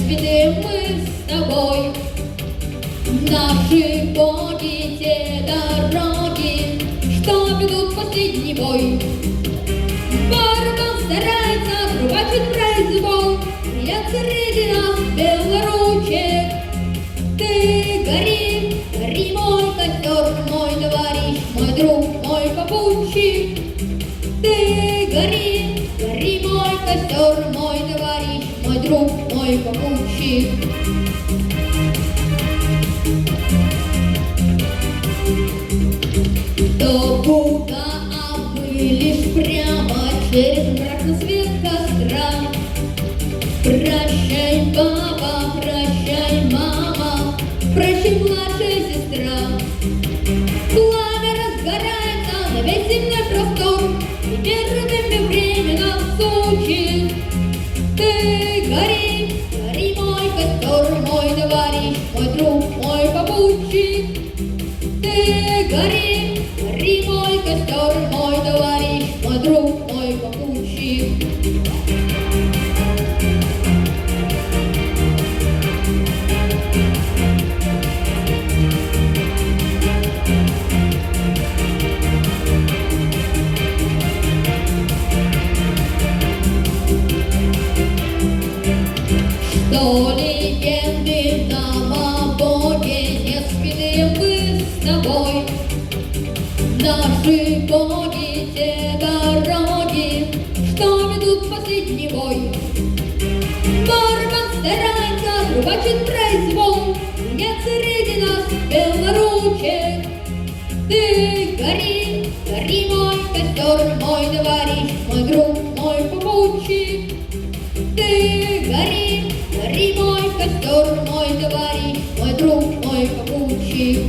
видим мы с тобой наши боги, те дороги, что ведут в последний бой. Барабан старается рубачить произвол, я среди нас белоручек. Ты гори, гори мой костер, мой товарищ, мой друг, мой попутчик. Ты гори, гори мой костер, мой товарищ, мой друг, мой попутчик. До Бога, а мы лишь прямо через мрак на свет костра. Прощай, папа, прощай, мама, прощай, младшая сестра. Пламя разгорается на весь земной простор, и первыми время нас учит. Ты гори, гори мой костер, мой товарищ, мой друг, мой попутчик. Ты гори, гори мой костер, мой товарищ, мой друг, мой попутчик. Что легенды нам о Боге не спины мы с тобой. Наши боги, те дороги, что ведут в последний бой. Барабан старается, рубачит произвол, нет среди нас белоручек. Ты гори, гори мой костер, мой товарищ, мой друг, мой попутчик. Ты гори, гори мой костер, мой товарищ, мой друг, мой попутчик.